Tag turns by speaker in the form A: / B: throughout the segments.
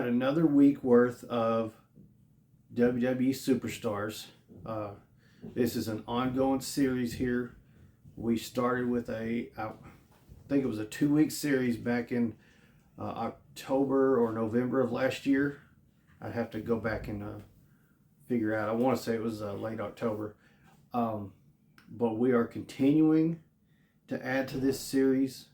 A: got another week worth of WWE Superstars. This is an ongoing series here. We started with I think it was a 2-week series back in October or November of last year. I'd have to go back and figure out. I want to say it was late October. But we are continuing to add to this series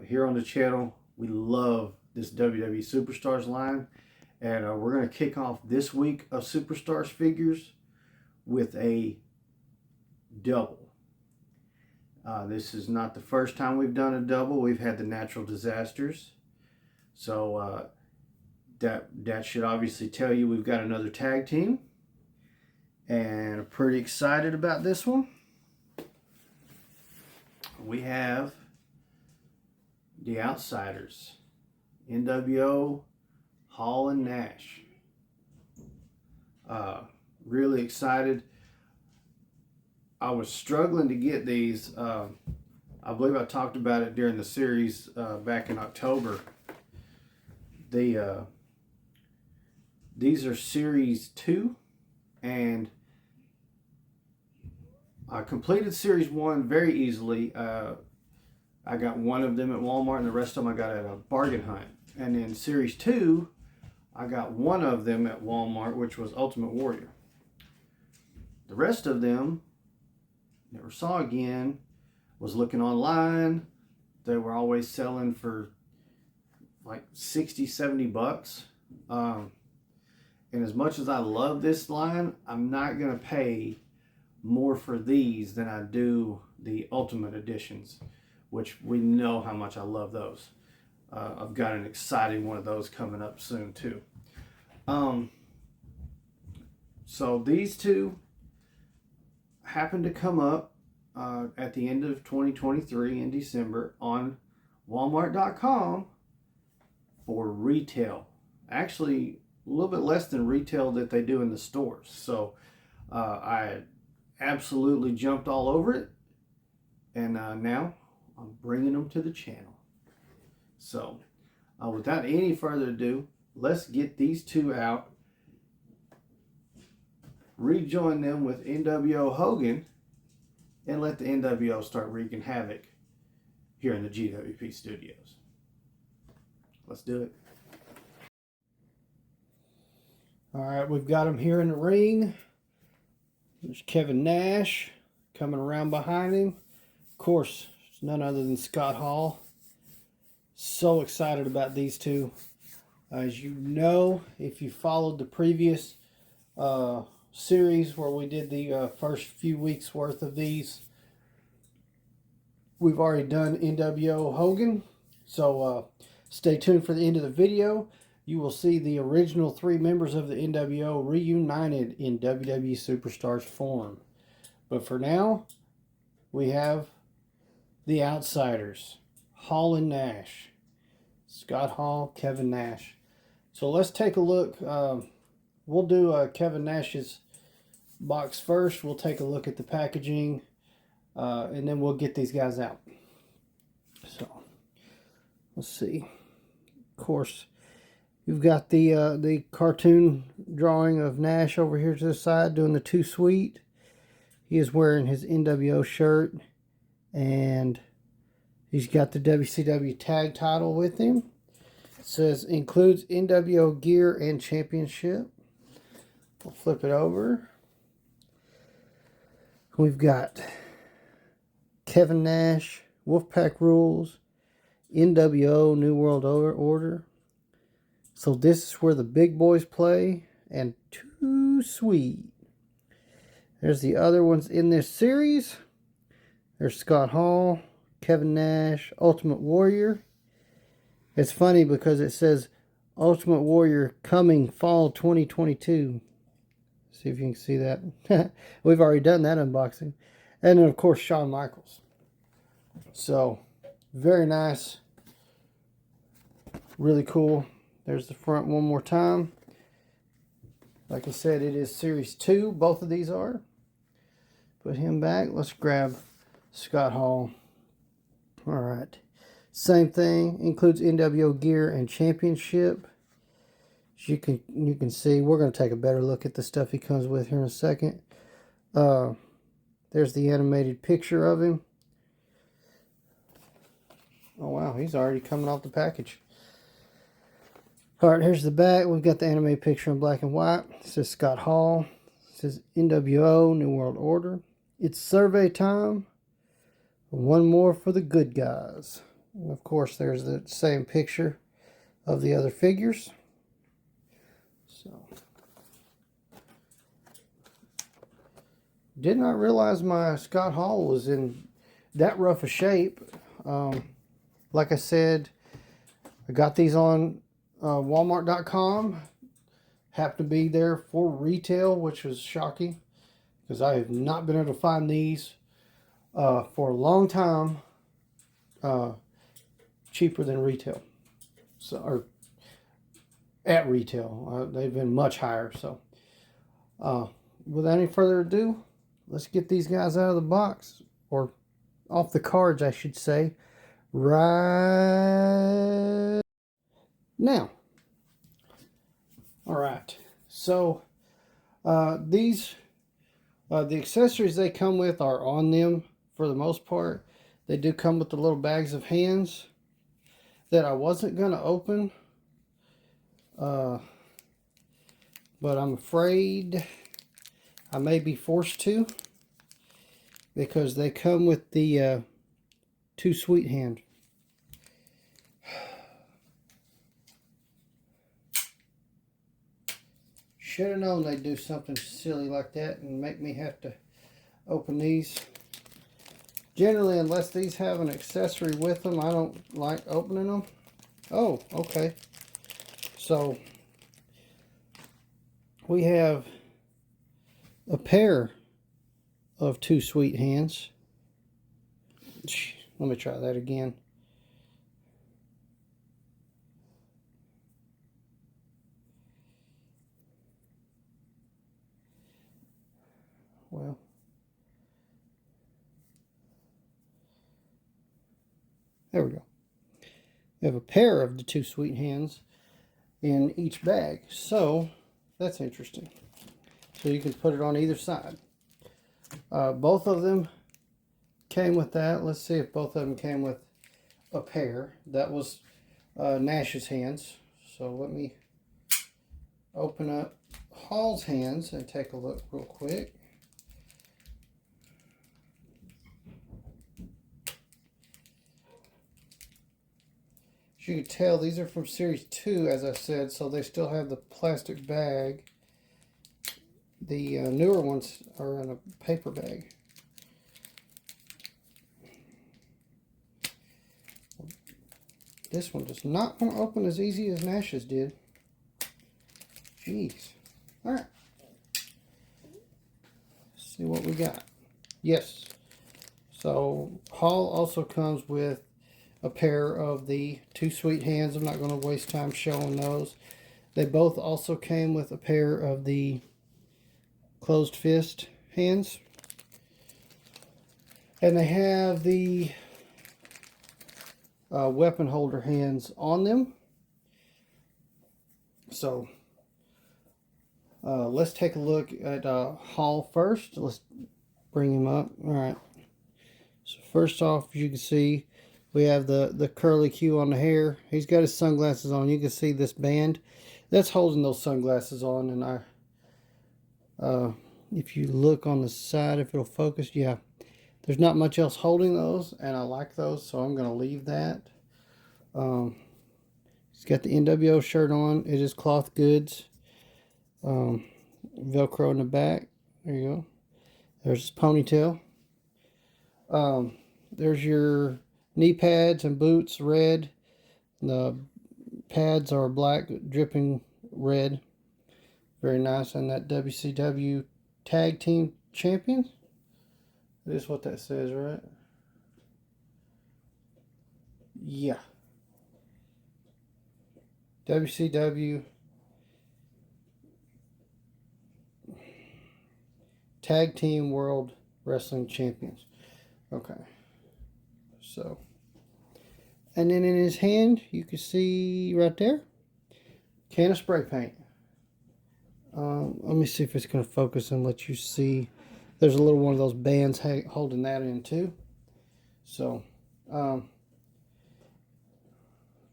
A: here on the channel. We love this WWE Superstars line, and we're going to kick off this week of Superstars figures with a double. This is not the first time we've done a double. We've had the natural disasters, so that should obviously tell you we've got another tag team, and I'm pretty excited about this one. We have the Outsiders, NWO, Hall and Nash. Really excited. I was struggling to get these. I believe I talked about it during the series back in October. These are Series 2, and I completed Series 1 very easily. I got one of them at Walmart, and the rest of them I got at a bargain hunt. And then Series 2, I got one of them at Walmart, which was Ultimate Warrior. The rest of them, never saw again. Was looking online. They were always selling for like 60, 70 bucks. And as much as I love this line, I'm not going to pay more for these than I do the Ultimate Editions, which we know how much I love those. I've got an exciting one of those coming up soon too. So these two happened to come up at the end of 2023 in December on Walmart.com for retail. Actually, a little bit less than retail that they do in the stores. So I absolutely jumped all over it, and now I'm bringing them to the channel. So without any further ado, let's get these two out, rejoin them with NWO Hogan, and let the NWO start wreaking havoc here in the GWP studios. Let's do it. All right, we've got him here in the ring. There's Kevin Nash coming around behind him. Of course, it's none other than Scott Hall. So excited about these two. As you know, if you followed the previous series where we did the first few weeks worth of these, we've already done NWO Hogan. So stay tuned for the end of the video. You will see the original 3 members of the NWO reunited in WWE Superstars form. But for now, we have the Outsiders, Hall and Nash. Scott Hall, Kevin Nash. So let's take a look. We'll do Kevin Nash's box first. We'll take a look at the packaging, and then we'll get these guys out. So let's see. Of course, you've got the cartoon drawing of Nash over here to the side doing the 2 Sweet. He is wearing his NWO shirt, and he's got the WCW tag title with him. It says includes NWO gear and championship. We'll flip it over. We've got Kevin Nash, Wolfpack Rules, NWO New World Order. So this is where the big boys play, and 2 Sweet. There's the other ones in this series. There's Scott Hall, Kevin Nash, Ultimate Warrior. It's funny because it says Ultimate Warrior coming fall 2022. See if you can see that. We've already done that unboxing. And then, of course, Shawn Michaels. So, very nice. Really cool. There's the front one more time. Like I said, it is Series 2. Both of these are. Put him back. Let's grab Scott Hall. Alright. Same thing. Includes NWO gear and championship. As you can see, we're going to take a better look at the stuff he comes with here in a second. There's the animated picture of him. Oh wow, he's already coming off the package. Alright, here's the back. We've got the animated picture in black and white. It says Scott Hall. It says NWO, New World Order. It's survey time. One more for the good guys. And of course, there's the same picture of the other figures. So, did not realize my Scott Hall was in that rough a shape. Like I said, I got these on Walmart.com. Happened to be there for retail, which was shocking because I have not been able to find these for a long time cheaper than retail. So, or at retail, they've been much higher. So, without any further ado, let's get these guys out of the box, or off the cards, I should say, right now. All right. So, these, the accessories they come with are on them for the most part. They do come with the little bags of hands that I wasn't going to open. But I'm afraid I may be forced to, because they come with the Too Sweet hand. Should have known they'd do something silly like that and make me have to open these. Generally, unless these have an accessory with them, I don't like opening them. Oh, okay. So, we have a pair of Too Sweet hands. Let me try that again. Well, there we go. We have a pair of the Too Sweet hands in each bag, so that's interesting. So you can put it on either side. Both of them came with that. Let's see if both of them came with a pair. That was Nash's hands. So let me open up Hall's hands and take a look real quick. As you can tell, these are from Series 2, as I said, so they still have the plastic bag. The newer ones are in a paper bag. This one does not want to open as easy as Nash's did. Jeez. Alright. Let's see what we got. Yes. So, Hall also comes with a pair of the Too Sweet hands. I'm not going to waste time showing those. They both also came with a pair of the Closed Fist hands. And they have the weapon holder hands on them. So, let's take a look at Hall first. Let's bring him up. Alright. So first off, as you can see, we have the curly Q on the hair. He's got his sunglasses on. You can see this band that's holding those sunglasses on. And if you look on the side, if it'll focus, yeah, there's not much else holding those, and I like those, so I'm going to leave that. He's got the NWO shirt on. It is cloth goods. Velcro in the back. There you go. There's his ponytail. There's your knee pads and boots, red. The pads are black, dripping red. Very nice. And that WCW Tag Team Champions. That is what that says, right? Yeah. WCW Tag Team World Wrestling Champions. Okay. So, and then in his hand, you can see right there, can of spray paint. Let me see if it's going to focus and let you see. There's a little one of those bands holding that in too. So,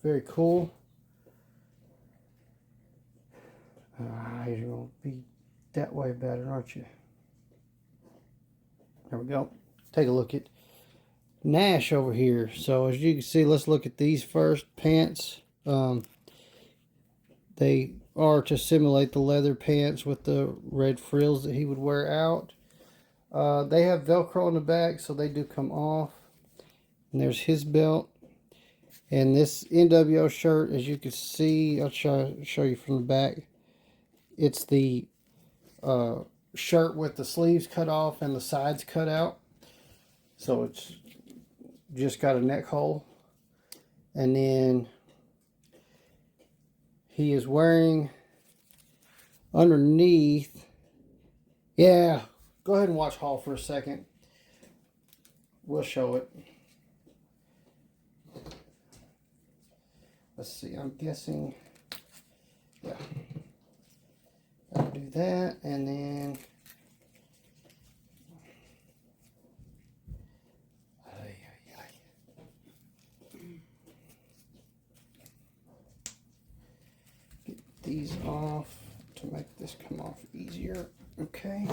A: very cool. You're going to be that way better, aren't you? There we go. Take a look at Nash over here. So as you can see, let's look at these first pants. They are to simulate the leather pants with the red frills that he would wear out. They have Velcro on the back, so they do come off. And there's his belt. And this NWO shirt, as you can see, I'll show you from the back. It's the shirt with the sleeves cut off and the sides cut out. So it's just got a neck hole. And then he is wearing underneath. Yeah, go ahead and watch Hall for a second. We'll show it. Let's see, I'm guessing, yeah. I'll do that, and then get these off to make this come off easier. Okay.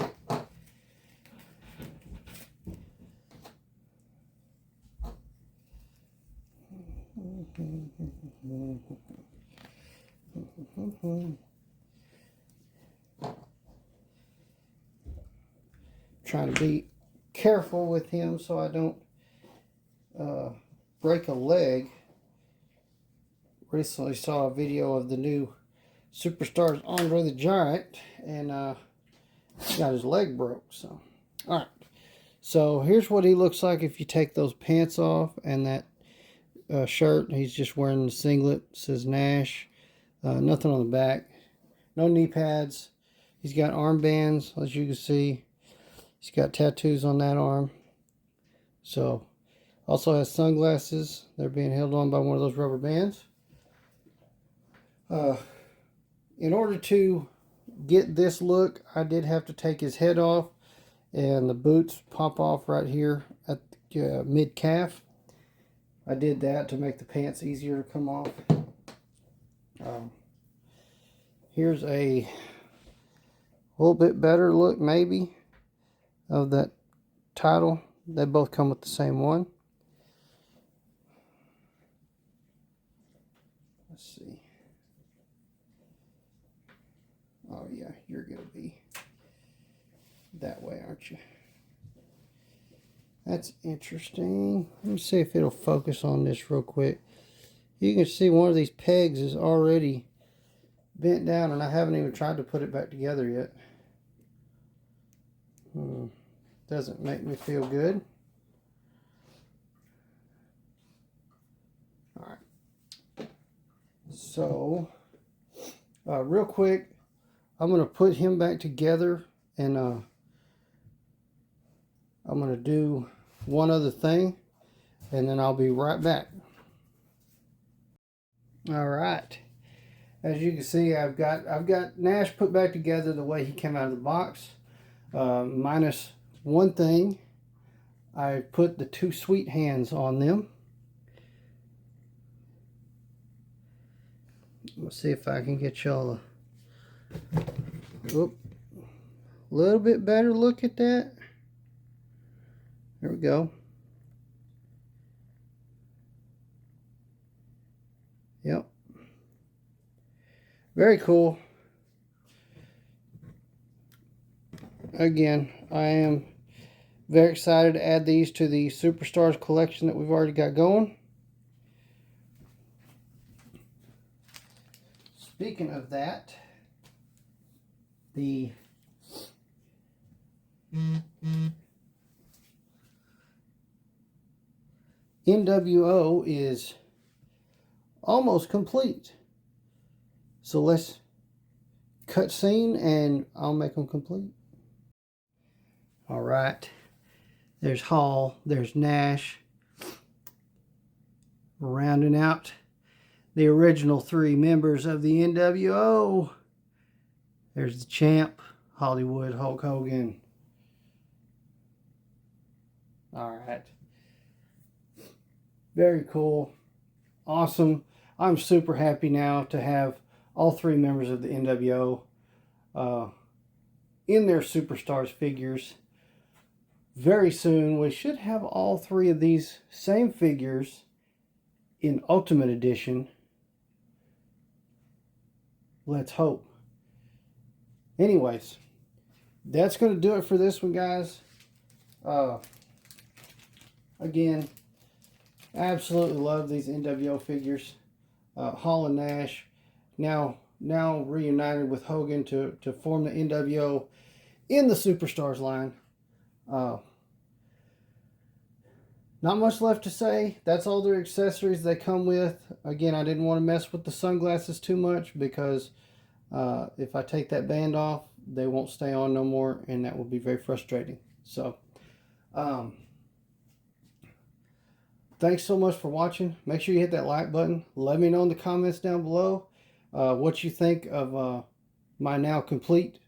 A: Trying to be careful with him so I don't break a leg. Recently saw a video of the new Superstars Andre the Giant, and he got his leg broke. So, all right. So here's what he looks like if you take those pants off and that shirt. He's just wearing the singlet. It says Nash. Nothing on the back. No knee pads. He's got armbands, as you can see. He's got tattoos on that arm. So, also has sunglasses. They're being held on by one of those rubber bands. In order to get this look, I did have to take his head off, and the boots pop off right here at the mid-calf. I did that to make the pants easier to come off. Here's a little bit better look, maybe, of that title. They both come with the same one. Let's see. Oh yeah, you're gonna be that way, aren't you? That's interesting. Let me see if it'll focus on this real quick. You can see one of these pegs is already bent down, and I haven't even tried to put it back together yet. Doesn't make me feel good. Alright. So, real quick, I'm going to put him back together, and I'm going to do one other thing, and then I'll be right back. Alright. As you can see, I've got Nash put back together the way he came out of the box. Minus one thing. I put the two sweet hands on them. Let's see if I can get y'all a little bit better look at that. There we go. Yep. Very cool. Again, I am very excited to add these to the Superstars collection that we've already got going. Speaking of that, the NWO is almost complete. So let's cut scene and I'll make them complete. Alright, there's Hall, there's Nash, rounding out the original three members of the NWO. There's the champ, Hollywood Hulk Hogan. All right. Very cool. Awesome. I'm super happy now to have all three members of the NWO in their Superstars figures. Very soon, we should have all three of these same figures in Ultimate Edition. Let's hope. Anyways, that's going to do it for this one, guys. Again, absolutely love these NWO figures. Hall and Nash now reunited with Hogan to form the NWO in the Superstars line. Not much left to say. That's all their accessories they come with. Again, I didn't want to mess with the sunglasses too much because if I take that band off, they won't stay on no more, and that will be very frustrating. So, thanks so much for watching. Make sure you hit that like button. Let me know in the comments down below what you think of my now complete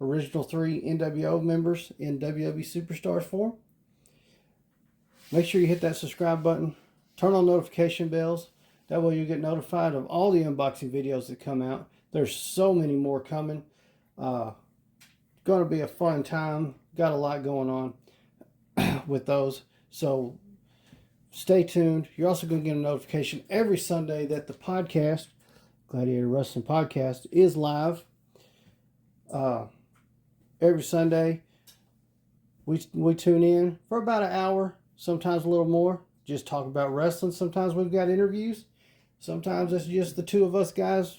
A: original 3 NWO members in WWE Superstars form. Make sure you hit that subscribe button. Turn on notification bells. That way you get notified of all the unboxing videos that come out. There's so many more coming. Going to be a fun time. Got a lot going on with those. So stay tuned. You're also going to get a notification every Sunday that the podcast, Gladiator Wrestling Podcast, is live. Every Sunday, we tune in for about an hour, sometimes a little more. Just talk about wrestling. Sometimes we've got interviews. Sometimes it's just the two of us guys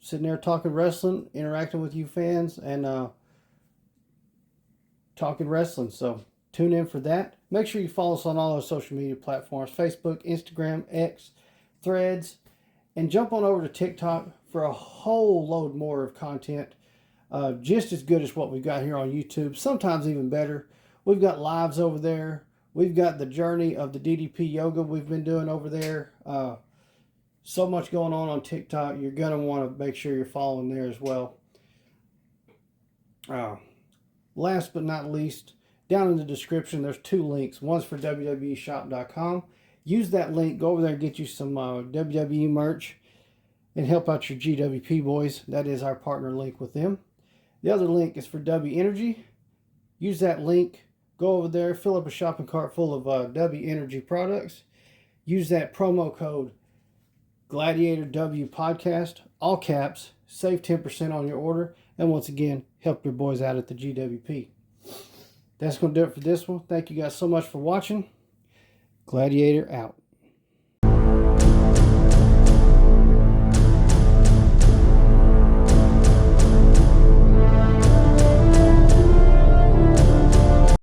A: sitting there talking wrestling, interacting with you fans, and talking wrestling. So tune in for that. Make sure you follow us on all our social media platforms: Facebook, Instagram, X, Threads, and jump on over to TikTok for a whole load more of content. Just as good as what we've got here on YouTube, sometimes even better. We've got lives over there. We've got the journey of the DDP yoga we've been doing over there. So much going on TikTok. You're going to want to make sure you're following there as well. Last but not least, down in the description, there's 2 links. One's for WWEshop.com. Use that link. Go over there and get you some WWE merch and help out your GWP boys. That is our partner link with them. The other link is for W Energy. Use that link. Go over there, fill up a shopping cart full of W Energy products. Use that promo code Gladiator W Podcast, all caps. Save 10% on your order. And once again, help your boys out at the GWP. That's going to do it for this one. Thank you guys so much for watching. Gladiator out.